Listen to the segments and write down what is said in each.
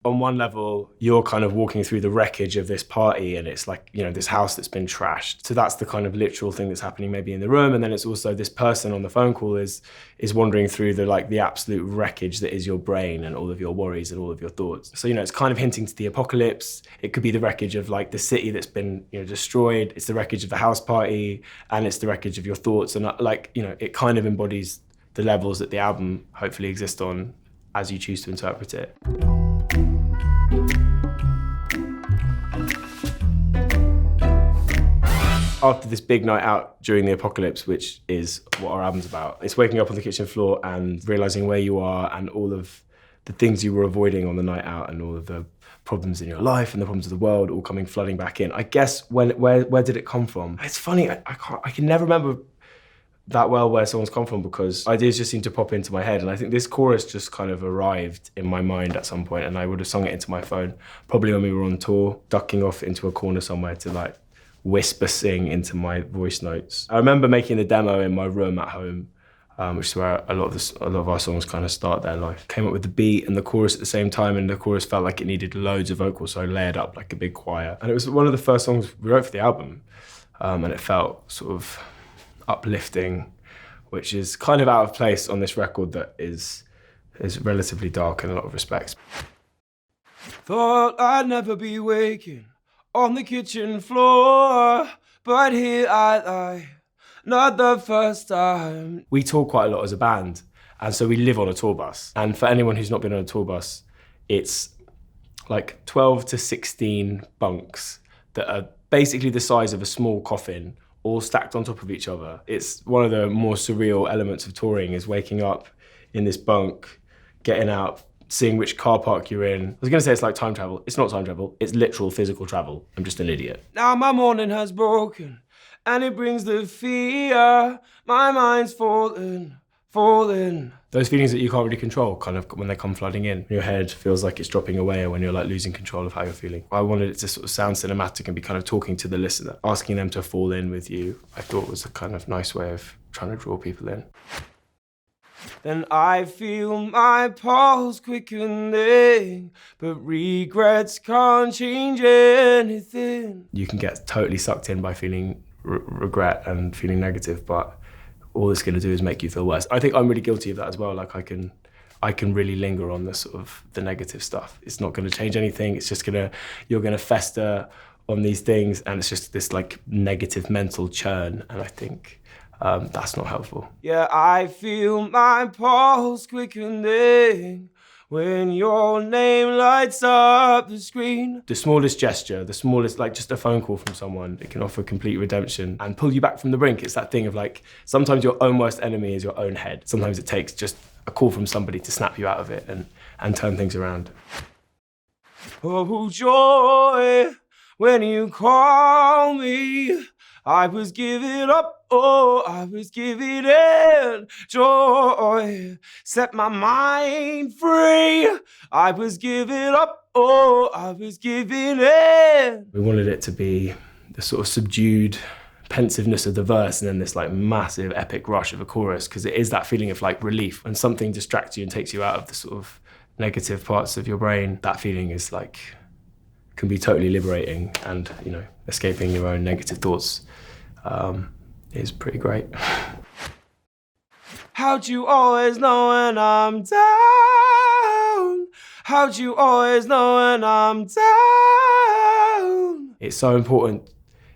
On one level, you're kind of walking through the wreckage of this party and it's like, you know, this house that's been trashed. So that's the kind of literal thing that's happening maybe in the room. And then it's also this person on the phone call is wandering through the absolute wreckage that is your brain and all of your worries and all of your thoughts. So, you know, it's kind of hinting to the apocalypse. It could be the wreckage of like the city that's been, you know, destroyed. It's the wreckage of the house party and it's the wreckage of your thoughts. And like, you know, it kind of embodies the levels that the album hopefully exists on as you choose to interpret it. After this big night out during the apocalypse, which is what our album's about, it's waking up on the kitchen floor and realizing where you are and all of the things you were avoiding on the night out and all of the problems in your life and the problems of the world all coming flooding back in. I guess where did it come from? It's funny, I can never remember that well where someone's come from because ideas just seem to pop into my head. And I think this chorus just kind of arrived in my mind at some point and I would have sung it into my phone, probably when we were on tour, ducking off into a corner somewhere to like whisper sing into my voice notes. I remember making the demo in my room at home, which is where a lot of our songs kind of start their life. Came up with the beat and the chorus at the same time, and the chorus felt like it needed loads of vocals, so I layered up like a big choir. And it was one of the first songs we wrote for the album, and it felt sort of uplifting, which is kind of out of place on this record that is relatively dark in a lot of respects. Thought I'd never be waking on the kitchen floor, but here I lie, not the first time. We tour quite a lot as a band, and so we live on a tour bus. And for anyone who's not been on a tour bus, it's like 12 to 16 bunks that are basically the size of a small coffin, all stacked on top of each other. It's one of the more surreal elements of touring is waking up in this bunk, getting out, seeing which car park you're in. I was gonna say it's like time travel. It's not time travel, it's literal physical travel. I'm just an idiot. Now my morning has broken and it brings the fear. My mind's falling. Those feelings that you can't really control, kind of when they come flooding in. Your head feels like it's dropping away or when you're like losing control of how you're feeling. I wanted it to sort of sound cinematic and be kind of talking to the listener, asking them to fall in with you. I thought was a kind of nice way of trying to draw people in. Then I feel my pulse quickening, but regrets can't change anything. You can get totally sucked in by feeling regret and feeling negative, but all it's gonna do is make you feel worse. I think I'm really guilty of that as well. Like I can really linger on the sort of the negative stuff. It's not gonna change anything. It's just you're gonna fester on these things and it's just this like negative mental churn. And I think that's not helpful. Yeah, I feel my pulse quickening when your name lights up the screen. The smallest gesture, the smallest, like just a phone call from someone, it can offer complete redemption and pull you back from the brink. It's that thing of like, sometimes your own worst enemy is your own head. Sometimes it takes just a call from somebody to snap you out of it and turn things around. Oh, joy, when you call me, I was giving up, oh, I was giving in. Joy set my mind free. I was giving up, oh, I was giving in. We wanted it to be the sort of subdued pensiveness of the verse and then this like massive epic rush of a chorus, because it is that feeling of like relief. When something distracts you and takes you out of the sort of negative parts of your brain, that feeling is like, can be totally liberating, and you know, escaping your own negative thoughts is pretty great. How'd you always know when I'm down? How'd you always know when I'm down? It's so important,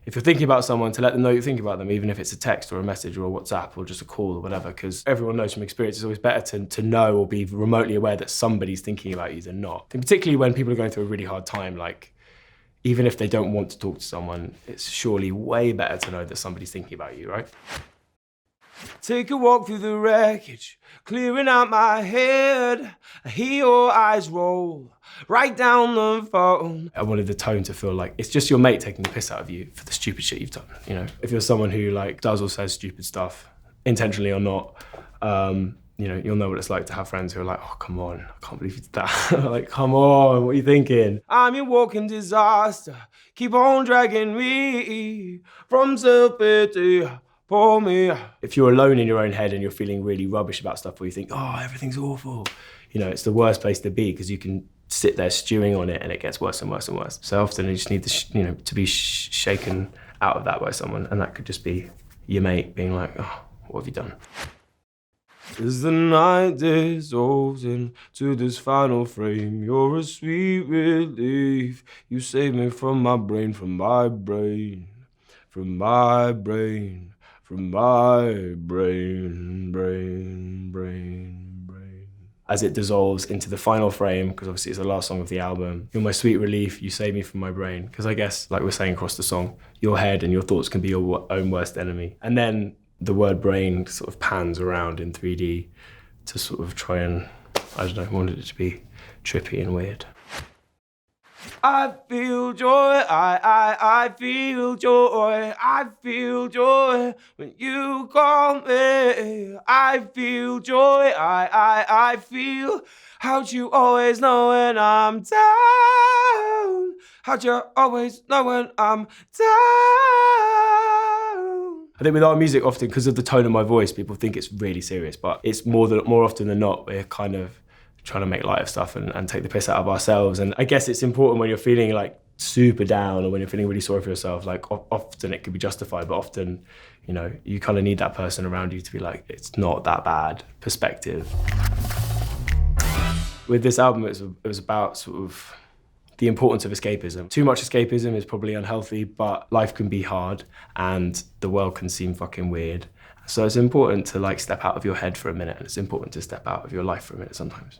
if you're thinking about someone, to let them know you think about them, even if it's a text or a message or a WhatsApp or just a call or whatever, because everyone knows from experience it's always better to know or be remotely aware that somebody's thinking about you than not. And particularly when people are going through a really hard time, like, even if they don't want to talk to someone, it's surely way better to know that somebody's thinking about you, right? Take a walk through the wreckage, clearing out my head. I hear your eyes roll right down the phone. I wanted the tone to feel like it's just your mate taking the piss out of you for the stupid shit you've done, you know? If you're someone who like does or says stupid stuff, intentionally or not, you know, you'll know what it's like to have friends who are like, oh, come on, I can't believe you did that. Like, come on, what are you thinking? I'm your walking disaster, keep on dragging me from self-pity, for me. If you're alone in your own head and you're feeling really rubbish about stuff, where you think, oh, everything's awful, you know, it's the worst place to be, because you can sit there stewing on it and it gets worse and worse and worse. So often you just need to be shaken out of that by someone, and that could just be your mate being like, oh, what have you done? As the night dissolves into this final frame, you're a sweet relief. You save me from my brain, from my brain, from my brain, from my brain, brain. As it dissolves into the final frame, because obviously it's the last song of the album, you're my sweet relief, you save me from my brain. Because I guess, like we're saying across the song, your head and your thoughts can be your own worst enemy. And then the word brain sort of pans around in 3D to sort of try and, I don't know, wanted it to be trippy and weird. I feel joy, I feel joy, I feel joy when you call me. I feel joy, I feel. How'd you always know when I'm down? How'd you always know when I'm down? I think with our music often, because of the tone of my voice, people think it's really serious, but it's more often than not, we're kind of trying to make light of stuff and take the piss out of ourselves. And I guess it's important when you're feeling like super down or when you're feeling really sorry for yourself, like often it could be justified, but often, you know, you kind of need that person around you to be like, it's not that bad perspective. With this album, it was about sort of the importance of escapism. Too much escapism is probably unhealthy, but life can be hard and the world can seem fucking weird. So it's important to like step out of your head for a minute, and it's important to step out of your life for a minute sometimes.